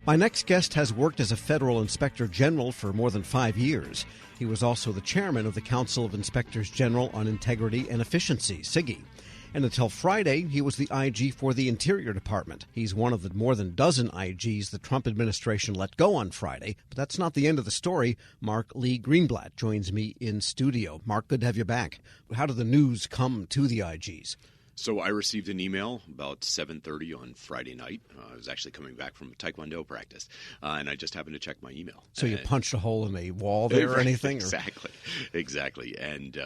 My next guest has worked as a federal inspector general for more than 5 years. He was also the chairman of the Council of Inspectors General on Integrity and Efficiency, CIGI. And until Friday, he was the IG for the Interior Department. He's one of the more than dozen IGs the Trump administration let go on Friday. But that's not the end of the story. Mark Lee Greenblatt joins me in studio. Mark, good to have you back. How did the news come to the IGs? So I received an email about 7:30 on Friday night. I was actually coming back from a Taekwondo practice, and I just happened to check my email. So you punched a hole in a wall there or anything? Exactly. And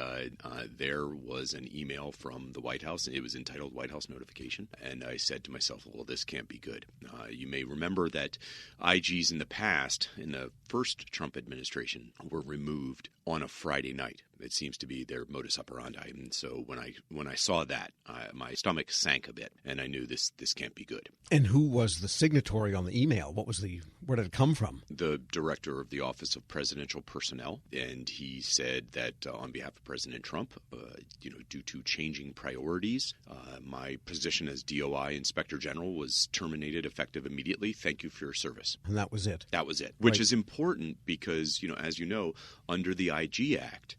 there was an email from the White House. It was entitled White House Notification. And I said to myself, well, this can't be good. You may remember that IGs in the past, in the first Trump administration, were removed on a Friday night. It seems to be their modus operandi. And so when I saw that, my stomach sank a bit, and I knew this can't be good. And who was the signatory on the email? Where did it come from? The director of the Office of Presidential Personnel, and he said that on behalf of President Trump, due to changing priorities, my position as DOI Inspector General was terminated effective immediately. Thank you for your service. And that was it? That was it, which is important because, as you know, under the IG Act,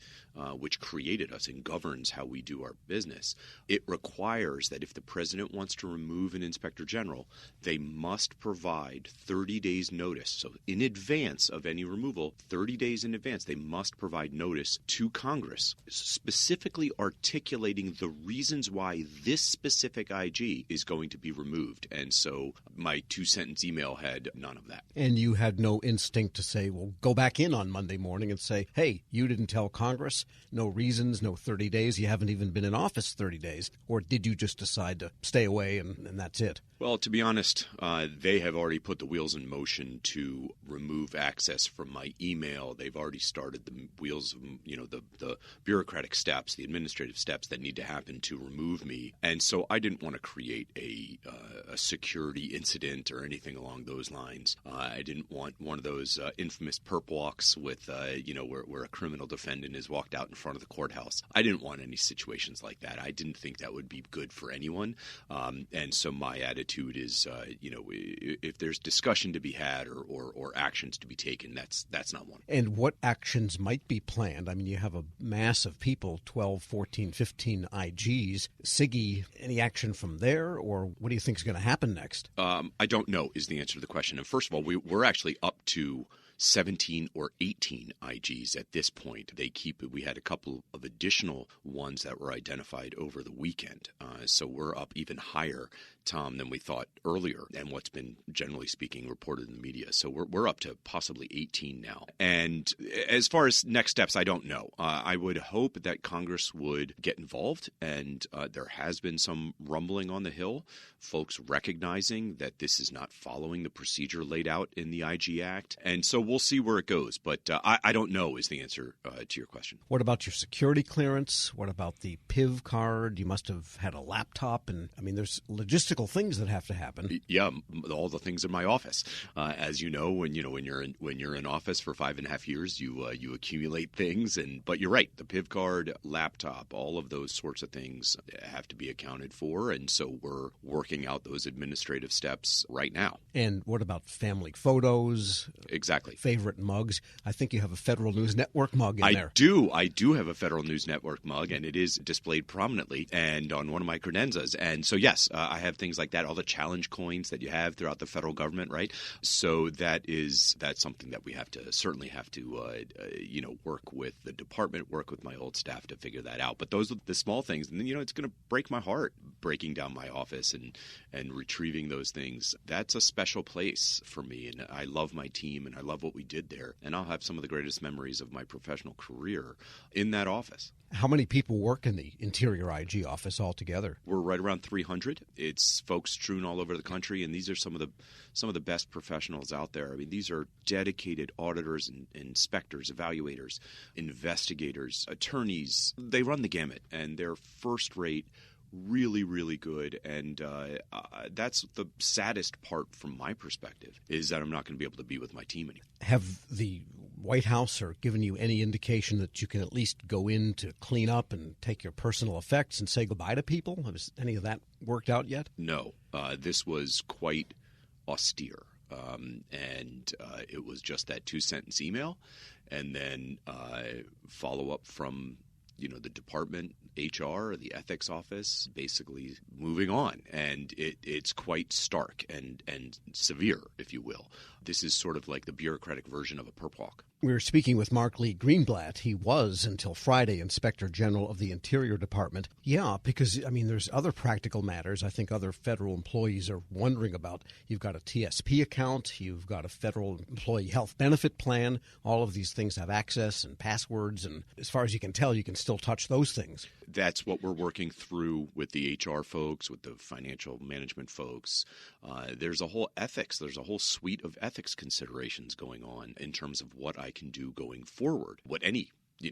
which created us and governs how we do our business, it requires that if the president wants to remove an inspector general, they must provide 30 days notice. So in advance of any removal, 30 days in advance, they must provide notice to Congress, specifically articulating the reasons why this specific IG is going to be removed. And so my 2-sentence email had none of that. And you had no instinct to say, well, go back in on Monday morning and say, hey, you didn't tell Congress. No reasons, no 30 days. You haven't even been in office 30 days. Or did you just decide to stay away and that's it? Well, to be honest, they have already put the wheels in motion to remove access from my email. They've already started the wheels, the bureaucratic steps, the administrative steps that need to happen to remove me. And so I didn't want to create a security incident or anything along those lines. I didn't want one of those infamous perp walks with, where a criminal defendant is walked out in front of the courthouse. I didn't want any situations like that. I didn't think that would be good for anyone. And so my attitude is, if there's discussion to be had or actions to be taken, that's not one. And what actions might be planned? I mean, you have a mass of people, 12, 14, 15 IGs. CIGI, any action from there, or what do you think is going to happen next? I don't know is the answer to the question. And first of all, we're actually up to 17 or 18 IGs at this point. We had a couple of additional ones that were identified over the weekend. So we're up even higher, Tom, than we thought earlier and what's been, generally speaking, reported in the media. So we're up to possibly 18 now. And as far as next steps, I don't know. I would hope that Congress would get involved, and there has been some rumbling on the Hill, folks recognizing that this is not following the procedure laid out in the IG Act. And so we'll see where it goes, but I don't know is the answer to your question. What about your security clearance? What about the PIV card? You must have had a laptop, and there's logistical things that have to happen. Yeah, all the things in my office. As you know, when you're in office for 5.5 years, you accumulate things. But you're right, the PIV card, laptop, all of those sorts of things have to be accounted for, and so we're working out those administrative steps right now. And what about family photos? Exactly. Favorite mugs. I think you have a Federal News Network mug in there. I do have a Federal News Network mug, and it is displayed prominently and on one of my credenzas. And so, yes, I have things like that, all the challenge coins that you have throughout the federal government, right? So that's something that we certainly have to work with the department, work with my old staff to figure that out. But those are the small things. And then, it's going to break my heart breaking down my office and retrieving those things. That's a special place for me, and I love my team, and I love what we did there. And I'll have some of the greatest memories of my professional career in that office. How many people work in the Interior IG office altogether? We're right around 300. It's folks strewn all over the country, and these are some of the best professionals out there. These are dedicated auditors and inspectors, evaluators, investigators, attorneys. They run the gamut, and they're first rate, really, really good. And that's the saddest part from my perspective, is that I'm not going to be able to be with my team anymore. Have the White House given you any indication that you can at least go in to clean up and take your personal effects and say goodbye to people? Has any of that worked out yet? No. This was quite austere. and it was just that 2-sentence email, and then follow up from the department, HR, the ethics office, basically moving on. And it's quite stark and severe, if you will. This is sort of like the bureaucratic version of a perp walk. We were speaking with Mark Lee Greenblatt. He was, until Friday, Inspector General of the Interior Department. Yeah, because, there's other practical matters I think other federal employees are wondering about. You've got a TSP account. You've got a federal employee health benefit plan. All of these things have access and passwords. And as far as you can tell, you can still touch those things. That's what we're working through with the HR folks, with the financial management folks. There's a whole ethics. There's a whole suite of ethics considerations going on in terms of what I can do going forward, what any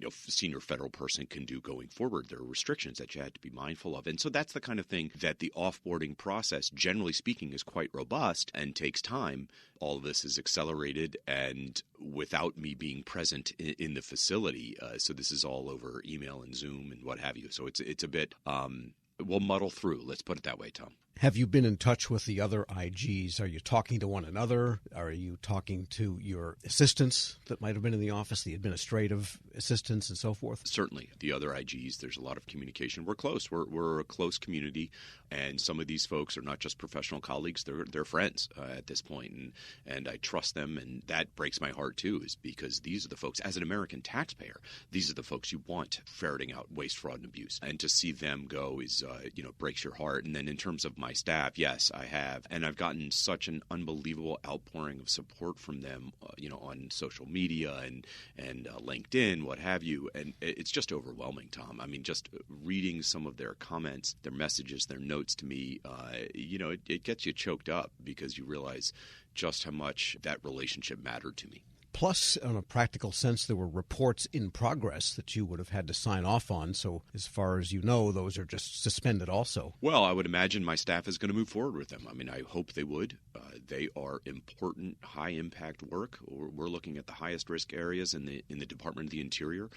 senior federal person can do going forward. There are restrictions that you have to be mindful of. And so that's the kind of thing that the offboarding process, generally speaking, is quite robust and takes time. All of this is accelerated and without me being present in the facility. So this is all over email and Zoom and what have you. So it's a bit we'll muddle through. Let's put it that way, Tom. Have you been in touch with the other IGs? Are you talking to one another? Are you talking to your assistants that might have been in the office, the administrative assistants and so forth? Certainly. The other IGs, there's a lot of communication. We're close. We're a close community, and some of these folks are not just professional colleagues. They're friends at this point, and I trust them, and that breaks my heart too, is because these are the folks, as an American taxpayer, these are the folks you want ferreting out waste, fraud, and abuse. And to see them go is, breaks your heart. And then in terms of my staff, yes, I have. And I've gotten such an unbelievable outpouring of support from them, on social media and LinkedIn, what have you. And it's just overwhelming, Tom. Just reading some of their comments, their messages, their notes to me, it gets you choked up because you realize just how much that relationship mattered to me. Plus, in a practical sense, there were reports in progress that you would have had to sign off on. So as far as you know, those are just suspended also. Well, I would imagine my staff is going to move forward with them. I hope they would. They are important, high-impact work. We're looking at the highest risk areas in the Department of the Interior.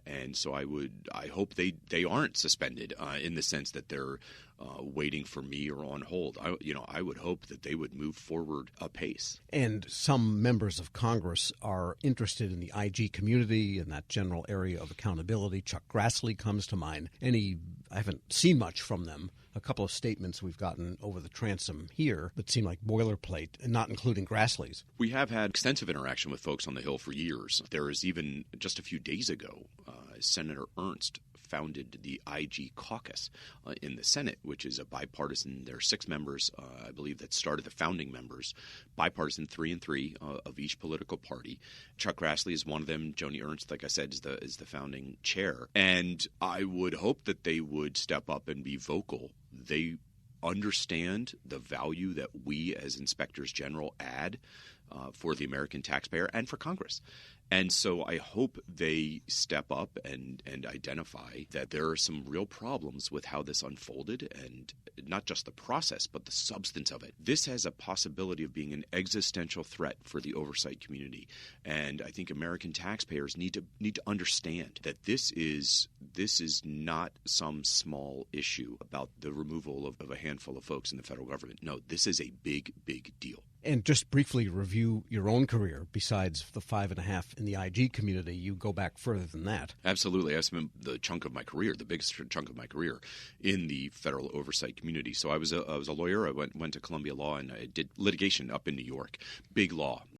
And so I hope they aren't suspended in the sense that they're waiting for me or on hold. I would hope that they would move forward apace. And some members of Congress are interested in the IG community and that general area of accountability. Chuck Grassley comes to mind. I haven't seen much from them. A couple of statements we've gotten over the transom here that seem like boilerplate, and not including Grassley's. We have had extensive interaction with folks on the Hill for years. There is even just a few days ago, Senator Ernst founded the IG caucus in the Senate, which is a bipartisan. There are 6 members, I believe, that started the founding members, bipartisan 3 and 3 of each political party. Chuck Grassley is one of them. Joni Ernst, like I said, is the founding chair. And I would hope that they would step up and be vocal. They understand the value that we as inspectors general add for the American taxpayer and for Congress. And so I hope they step up and identify that there are some real problems with how this unfolded, and not just the process, but the substance of it. This has a possibility of being an existential threat for the oversight community. And I think American taxpayers need to understand that this is not some small issue about the removal of a handful of folks in the federal government. No, this is a big, big deal. And just briefly review your own career. Besides the 5.5 in the IG community, you go back further than that. Absolutely. I spent the biggest chunk of my career in the federal oversight community. So I was a lawyer. I went to Columbia Law, and I did litigation up in New York. Big law.